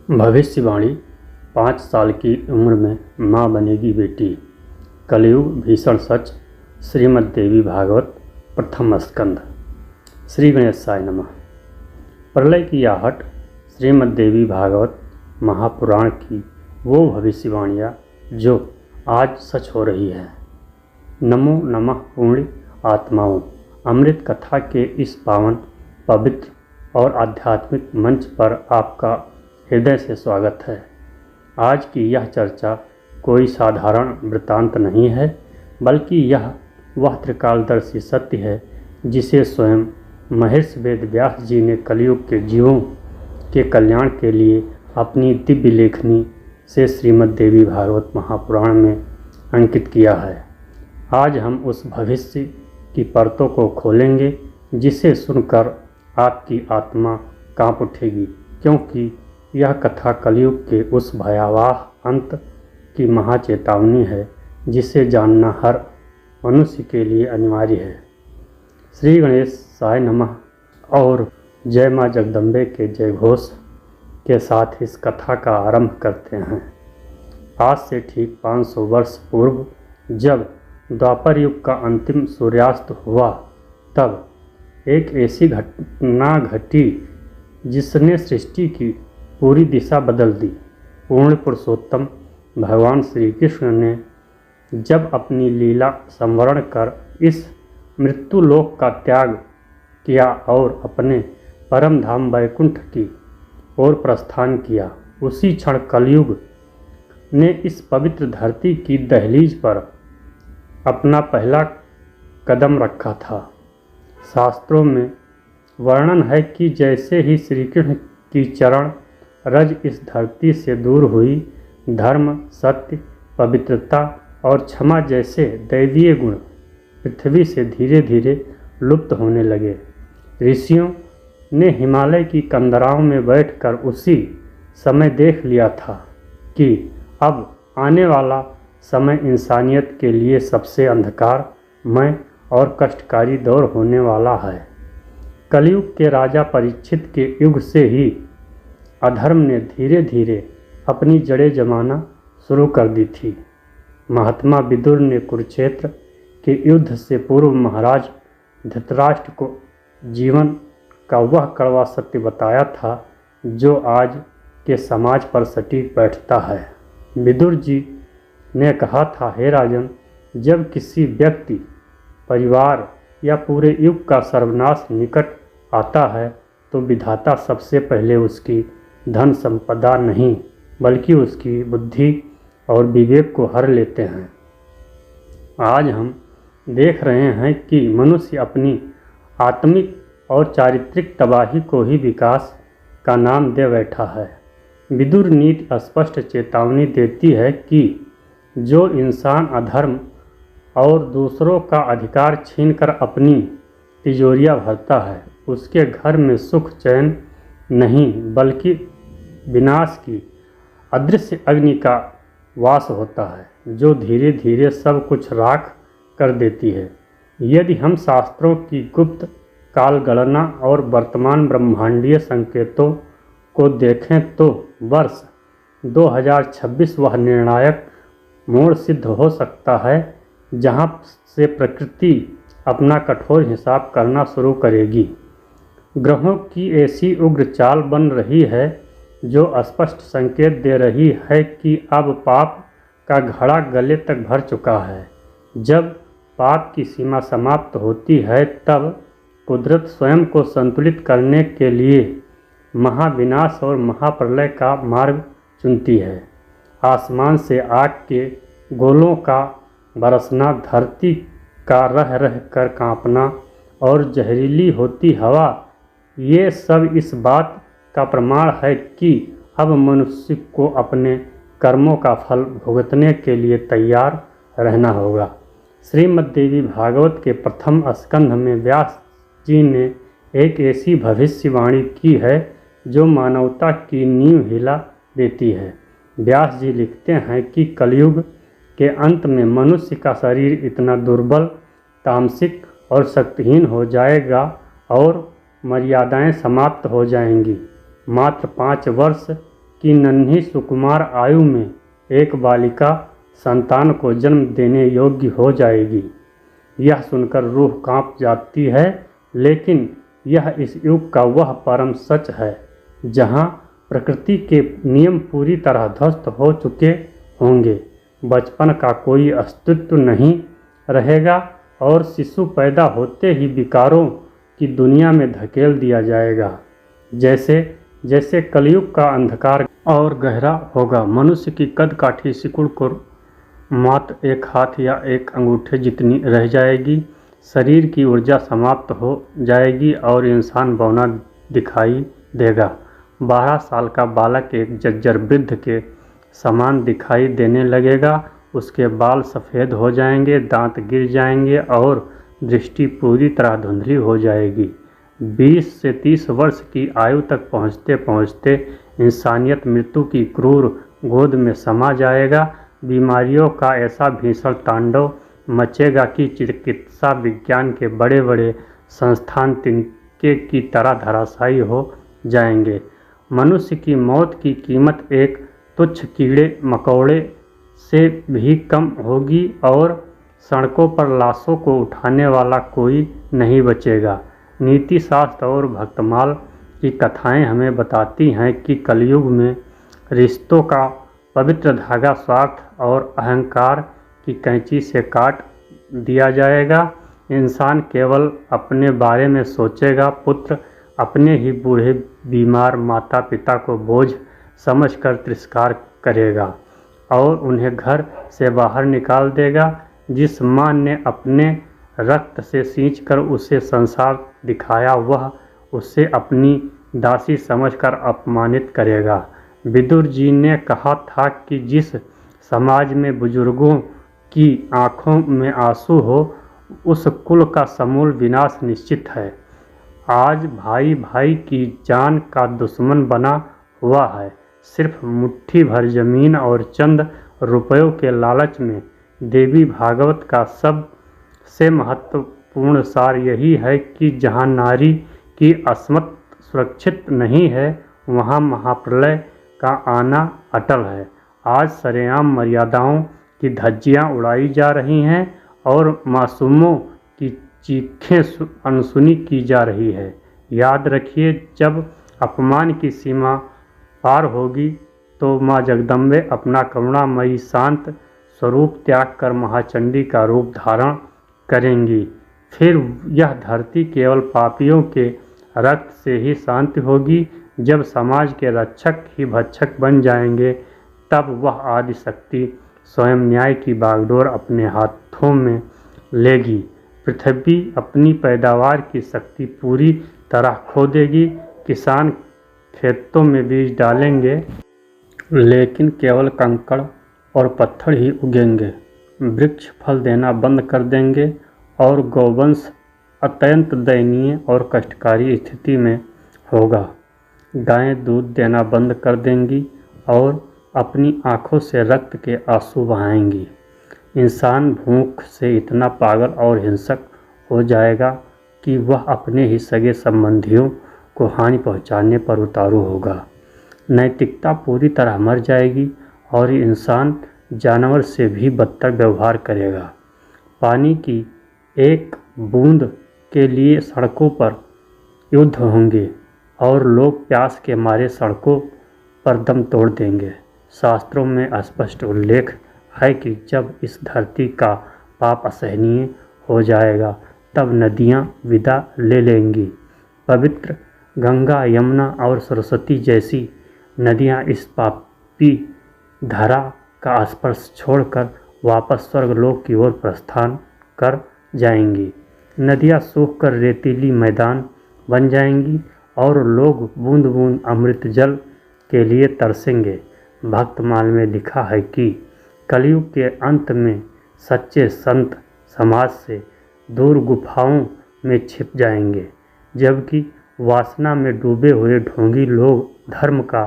भविष्यवाणी 5 साल की उम्र में माँ बनेगी बेटी। कलयुग भीषण सच। श्रीमद् देवी भागवत प्रथम स्कंध। श्री गणेशाय नमः। प्रलय की आहट। श्रीमद् देवी भागवत महापुराण की वो भविष्यवाणियाँ जो आज सच हो रही है। नमो नमः पुण्य आत्माओं। अमृत कथा के इस पावन पवित्र और आध्यात्मिक मंच पर आपका हृदय से स्वागत है। आज की यह चर्चा कोई साधारण वृत्तांत नहीं है, बल्कि यह वह त्रिकालदर्शी सत्य है जिसे स्वयं महर्षि वेद व्यास जी ने कलयुग के जीवों के कल्याण के लिए अपनी दिव्य लेखनी से श्रीमद् देवी भागवत महापुराण में अंकित किया है। आज हम उस भविष्य की परतों को खोलेंगे जिसे सुनकर आपकी आत्मा कांप उठेगी, क्योंकि यह कथा कलयुग के उस भयावह अंत की महाचेतावनी है जिसे जानना हर मनुष्य के लिए अनिवार्य है। श्री गणेशाय नमः और जय माँ जगदम्बे के जय घोष के साथ इस कथा का आरंभ करते हैं। आज से ठीक 500 वर्ष पूर्व जब द्वापर युग का अंतिम सूर्यास्त हुआ, तब एक ऐसी घटना घटी जिसने सृष्टि की पूरी दिशा बदल दी। पूर्ण पुरुषोत्तम भगवान श्री कृष्ण ने जब अपनी लीला संवरण कर इस मृत्युलोक का त्याग किया और अपने परम धाम वैकुंठ की ओर प्रस्थान किया, उसी क्षण कलयुग ने इस पवित्र धरती की दहलीज पर अपना पहला कदम रखा था। शास्त्रों में वर्णन है कि जैसे ही श्री कृष्ण की चरण रज इस धरती से दूर हुई, धर्म, सत्य, पवित्रता और क्षमा जैसे दैवीय गुण पृथ्वी से धीरे धीरे लुप्त होने लगे। ऋषियों ने हिमालय की कंदराओं में बैठकर उसी समय देख लिया था कि अब आने वाला समय इंसानियत के लिए सबसे अंधकारमय और कष्टकारी दौर होने वाला है। कलयुग के राजा परीक्षित के युग से ही अधर्म ने धीरे धीरे अपनी जड़ें जमाना शुरू कर दी थी। महात्मा विदुर ने कुरुक्षेत्र के युद्ध से पूर्व महाराज धृतराष्ट्र को जीवन का वह कड़वा सत्य बताया था जो आज के समाज पर सटीक बैठता है। विदुर जी ने कहा था, हे राजन, जब किसी व्यक्ति, परिवार या पूरे युग का सर्वनाश निकट आता है तो विधाता सबसे पहले उसकी धन संपदा नहीं बल्कि उसकी बुद्धि और विवेक को हर लेते हैं। आज हम देख रहे हैं कि मनुष्य अपनी आत्मिक और चारित्रिक तबाही को ही विकास का नाम दे बैठा है। विदुर नीति स्पष्ट चेतावनी देती है कि जो इंसान अधर्म और दूसरों का अधिकार छीनकर अपनी तिजोरियां भरता है, उसके घर में सुख चैन नहीं बल्कि विनाश की अदृश्य अग्नि का वास होता है, जो धीरे धीरे सब कुछ राख कर देती है। यदि हम शास्त्रों की गुप्त काल गणना और वर्तमान ब्रह्मांडीय संकेतों को देखें तो वर्ष 2026 वह निर्णायक मोड़ सिद्ध हो सकता है जहां से प्रकृति अपना कठोर हिसाब करना शुरू करेगी। ग्रहों की ऐसी उग्र चाल बन रही है जो स्पष्ट संकेत दे रही है कि अब पाप का घड़ा गले तक भर चुका है। जब पाप की सीमा समाप्त होती है, तब कुदरत स्वयं को संतुलित करने के लिए महाविनाश और महाप्रलय का मार्ग चुनती है। आसमान से आग के गोलों का बरसना, धरती का रह रह कर कांपना और जहरीली होती हवा, ये सब इस बात का प्रमाण है कि अब मनुष्य को अपने कर्मों का फल भुगतने के लिए तैयार रहना होगा। श्रीमद् देवी भागवत के प्रथम स्कंध में व्यास जी ने एक ऐसी भविष्यवाणी की है जो मानवता की नींव हिला देती है। व्यास जी लिखते हैं कि कलयुग के अंत में मनुष्य का शरीर इतना दुर्बल, तामसिक और शक्तिहीन हो जाएगा और मर्यादाएं समाप्त हो जाएंगी। मात्र 5 वर्ष कि नन्ही सुकुमार आयु में एक बालिका संतान को जन्म देने योग्य हो जाएगी। यह सुनकर रूह कांप जाती है, लेकिन यह इस युग का वह परम सच है जहाँ प्रकृति के नियम पूरी तरह ध्वस्त हो चुके होंगे। बचपन का कोई अस्तित्व नहीं रहेगा और शिशु पैदा होते ही विकारों की दुनिया में धकेल दिया जाएगा। जैसे जैसे कलयुग का अंधकार और गहरा होगा, मनुष्य की कद काठी सिकुड़ को मात्र एक हाथ या एक अंगूठे जितनी रह जाएगी। शरीर की ऊर्जा समाप्त हो जाएगी और इंसान बौना दिखाई देगा। 12 साल का बालक एक जर्जर वृद्ध के समान दिखाई देने लगेगा। उसके बाल सफ़ेद हो जाएंगे, दांत गिर जाएंगे और दृष्टि पूरी तरह धुंधली हो जाएगी। 20 से 30 वर्ष की आयु तक पहुँचते पहुँचते इंसानियत मृत्यु की क्रूर गोद में समा जाएगा। बीमारियों का ऐसा भीषण तांडव मचेगा कि चिकित्सा विज्ञान के बड़े बड़े संस्थान तिनके की तरह धराशायी हो जाएंगे। मनुष्य की मौत की कीमत एक तुच्छ कीड़े मकोड़े से भी कम होगी और सड़कों पर लाशों को उठाने वाला कोई नहीं बचेगा। नीति शास्त्र और भक्तमाल की कथाएं हमें बताती हैं कि कलयुग में रिश्तों का पवित्र धागा स्वार्थ और अहंकार की कैंची से काट दिया जाएगा। इंसान केवल अपने बारे में सोचेगा। पुत्र अपने ही बूढ़े बीमार माता पिता को बोझ समझकर तिरस्कार करेगा और उन्हें घर से बाहर निकाल देगा। जिस माँ ने अपने रक्त से सींचकर उसे संसार दिखाया, वह उसे अपनी दासी समझकर अपमानित करेगा। विदुर जी ने कहा था कि जिस समाज में बुजुर्गों की आंखों में आंसू हो, उस कुल का समूल विनाश निश्चित है। आज भाई भाई की जान का दुश्मन बना हुआ है। सिर्फ मुट्ठी भर जमीन और चंद रुपयों के लालच में। देवी भागवत का सबसे महत्वपूर्ण सार यही है कि जहाँ नारी की अस्मत सुरक्षित नहीं है, वहाँ महाप्रलय का आना अटल है। आज सरेआम मर्यादाओं की धज्जियाँ उड़ाई जा रही हैं और मासूमों की चीखें अनसुनी की जा रही है। याद रखिए, जब अपमान की सीमा पार होगी तो माँ जगदम्बे अपना करुणामयी शांत स्वरूप त्याग कर महाचंडी का रूप धारण करेंगी। फिर यह धरती केवल पापियों के रक्त से ही शांत होगी। जब समाज के रक्षक ही भक्षक बन जाएंगे, तब वह आदि शक्ति स्वयं न्याय की बागडोर अपने हाथों में लेगी। पृथ्वी अपनी पैदावार की शक्ति पूरी तरह खो देगी। किसान खेतों में बीज डालेंगे, लेकिन केवल कंकड़ और पत्थर ही उगेंगे। वृक्ष फल देना बंद कर देंगे और गौवंश अत्यंत दयनीय और कष्टकारी स्थिति में होगा। गायें दूध देना बंद कर देंगी और अपनी आँखों से रक्त के आंसू बहाएंगी। इंसान भूख से इतना पागल और हिंसक हो जाएगा कि वह अपने ही सगे संबंधियों को हानि पहुंचाने पर उतारू होगा। नैतिकता पूरी तरह मर जाएगी और इंसान जानवर से भी बदतर व्यवहार करेगा। पानी की एक बूंद के लिए सड़कों पर युद्ध होंगे और लोग प्यास के मारे सड़कों पर दम तोड़ देंगे। शास्त्रों में स्पष्ट उल्लेख है कि जब इस धरती का पाप असहनीय हो जाएगा, तब नदियाँ विदा ले लेंगी। पवित्र गंगा, यमुना और सरस्वती जैसी नदियाँ इस पापी धरा का स्पर्श छोड़कर वापस स्वर्गलोक की ओर प्रस्थान कर जाएंगी। नदियाँ सूखकर रेतीली मैदान बन जाएंगी और लोग बूंद बूंद अमृत जल के लिए तरसेंगे। भक्तमाल में लिखा है कि कलयुग के अंत में सच्चे संत समाज से दूर गुफाओं में छिप जाएंगे, जबकि वासना में डूबे हुए ढोंगी लोग धर्म का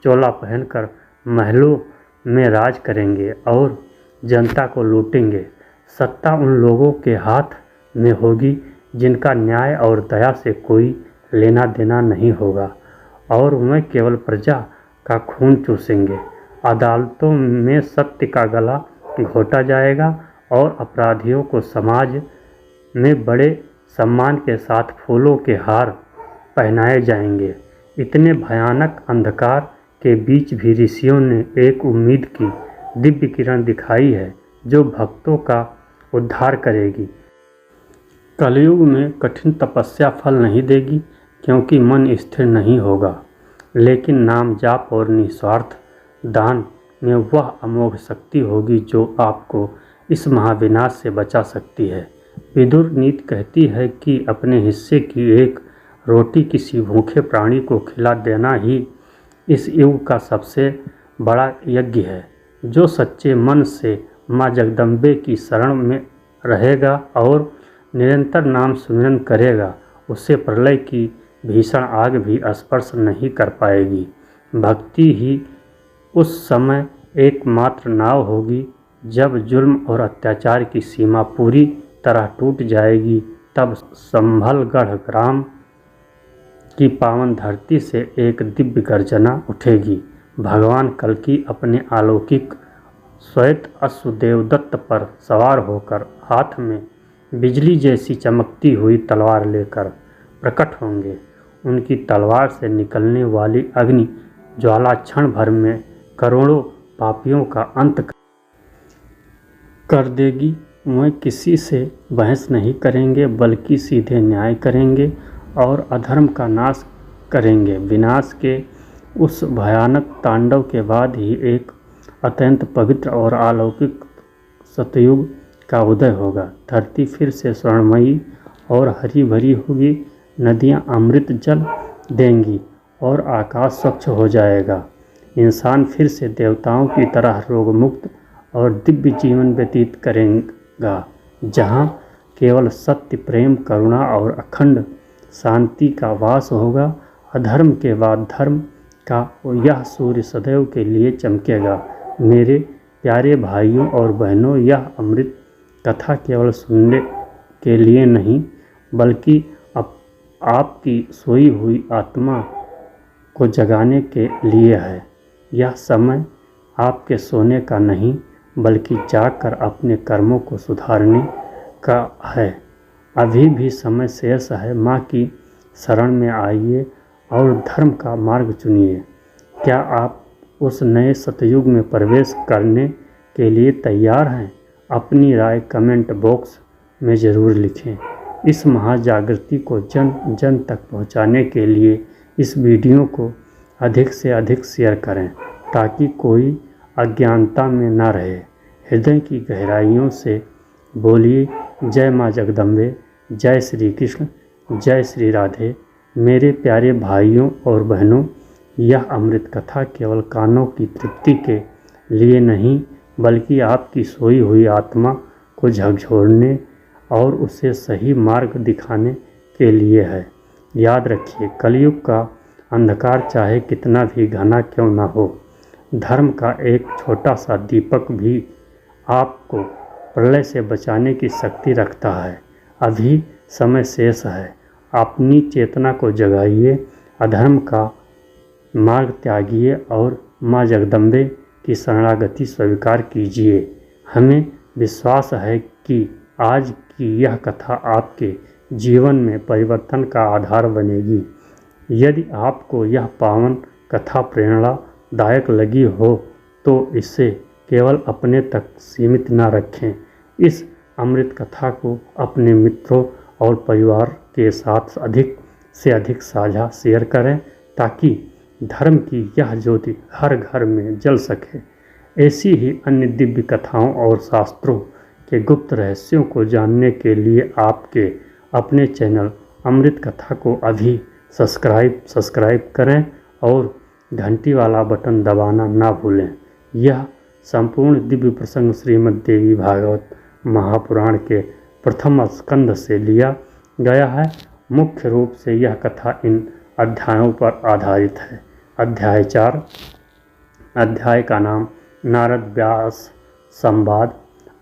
चोला पहनकर महलों में राज करेंगे और जनता को लूटेंगे। सत्ता उन लोगों के हाथ में होगी जिनका न्याय और दया से कोई लेना देना नहीं होगा और वह केवल प्रजा का खून चूसेंगे। अदालतों में सत्य का गला घोटा जाएगा और अपराधियों को समाज में बड़े सम्मान के साथ फूलों के हार पहनाए जाएंगे। इतने भयानक अंधकार के बीच भी ऋषियों ने एक उम्मीद की दिव्य किरण दिखाई है जो भक्तों का उद्धार करेगी। कलयुग में कठिन तपस्या फल नहीं देगी क्योंकि मन स्थिर नहीं होगा, लेकिन नाम जाप और निस्वार्थ दान में वह अमोघ शक्ति होगी जो आपको इस महाविनाश से बचा सकती है। विदुर नीति कहती है कि अपने हिस्से की एक रोटी किसी भूखे प्राणी को खिला देना ही इस युग का सबसे बड़ा यज्ञ है। जो सच्चे मन से माँ जगदम्बे की शरण में रहेगा और निरंतर नाम सुमिरन करेगा, उसे प्रलय की भीषण आग भी स्पर्श नहीं कर पाएगी। भक्ति ही उस समय एकमात्र नाव होगी जब जुल्म और अत्याचार की सीमा पूरी तरह टूट जाएगी। तब संभलगढ़ ग्राम की पावन धरती से एक दिव्य गर्जना उठेगी। भगवान कल्कि अपने अलौकिक श्वेत अश्व देवदत्त पर सवार होकर हाथ में बिजली जैसी चमकती हुई तलवार लेकर प्रकट होंगे। उनकी तलवार से निकलने वाली अग्नि ज्वाला क्षण भर में करोड़ों पापियों का अंत कर देगी। वह किसी से बहस नहीं करेंगे बल्कि सीधे न्याय करेंगे और अधर्म का नाश करेंगे। विनाश के उस भयानक तांडव के बाद ही एक अत्यंत पवित्र और अलौकिक सतयुग का उदय होगा। धरती फिर से स्वर्णमयी और हरी भरी होगी, नदियाँ अमृत जल देंगी और आकाश स्वच्छ हो जाएगा। इंसान फिर से देवताओं की तरह रोगमुक्त और दिव्य जीवन व्यतीत करेगा, जहाँ केवल सत्य, प्रेम, करुणा और अखंड शांति का वास होगा। अधर्म के बाद धर्म का यह सूर्य सदैव के लिए चमकेगा। मेरे प्यारे भाइयों और बहनों, यह अमृत कथा केवल सुनने के लिए नहीं बल्कि आपकी सोई हुई आत्मा को जगाने के लिए है। यह समय आपके सोने का नहीं बल्कि जागकर अपने कर्मों को सुधारने का है। अभी भी समय शेष है। माँ की शरण में आइए और धर्म का मार्ग चुनिए। क्या आप उस नए सतयुग में प्रवेश करने के लिए तैयार हैं? अपनी राय कमेंट बॉक्स में ज़रूर लिखें। इस महाजागृति को जन जन तक पहुंचाने के लिए इस वीडियो को अधिक से अधिक शेयर करें ताकि कोई अज्ञानता में न रहे। हृदय की गहराइयों से बोलिए जय माँ जगदम्बे, जय श्री कृष्ण, जय श्री राधे। मेरे प्यारे भाइयों और बहनों, यह अमृत कथा केवल कानों की तृप्ति के लिए नहीं बल्कि आपकी सोई हुई आत्मा को झकझोरने और उसे सही मार्ग दिखाने के लिए है। याद रखिए, कलयुग का अंधकार चाहे कितना भी घना क्यों न हो, धर्म का एक छोटा सा दीपक भी आपको प्रलय से बचाने की शक्ति रखता है। अभी समय शेष है। अपनी चेतना को जगाइए, अधर्म का मार्ग त्यागिए और माँ जगदम्बे की शरणागति स्वीकार कीजिए। हमें विश्वास है कि आज की यह कथा आपके जीवन में परिवर्तन का आधार बनेगी। यदि आपको यह पावन कथा प्रेरणादायक लगी हो तो इसे केवल अपने तक सीमित न रखें। इस अमृत कथा को अपने मित्रों और परिवार के साथ अधिक से अधिक साझा शेयर करें ताकि धर्म की यह ज्योति हर घर में जल सके। ऐसी ही अन्य दिव्य कथाओं और शास्त्रों के गुप्त रहस्यों को जानने के लिए आपके अपने चैनल अमृत कथा को अभी सब्सक्राइब करें और घंटी वाला बटन दबाना ना भूलें। यह संपूर्ण दिव्य प्रसंग श्रीमद् देवी भागवत महापुराण के प्रथम स्कंद से लिया गया है। मुख्य रूप से यह कथा इन अध्यायों पर आधारित है। अध्याय 4, अध्याय का नाम नारद व्यास संवाद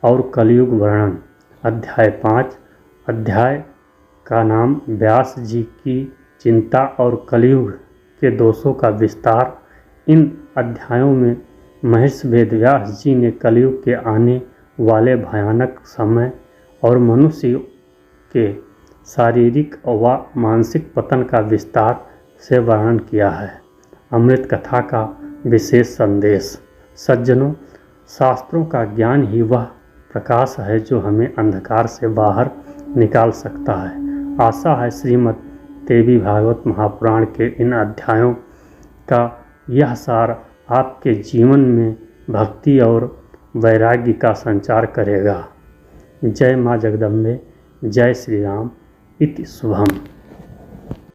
और कलयुग वर्णन। अध्याय 5, अध्याय का नाम व्यास जी की चिंता और कलयुग के दोषों का विस्तार इन अध्यायों में महर्षि वेदव्यास जी ने कलयुग के आने वाले भयानक समय और मनुष्य के शारीरिक व मानसिक पतन का विस्तार से वर्णन किया है। अमृत कथा का विशेष संदेश। सज्जनों, शास्त्रों का ज्ञान ही वह प्रकाश है जो हमें अंधकार से बाहर निकाल सकता है। आशा है श्रीमद् देवी भागवत महापुराण के इन अध्यायों का यह सार आपके जीवन में भक्ति और वैराग्य का संचार करेगा। जय माँ जगदम्बे, जय श्री राम। इति शुभम।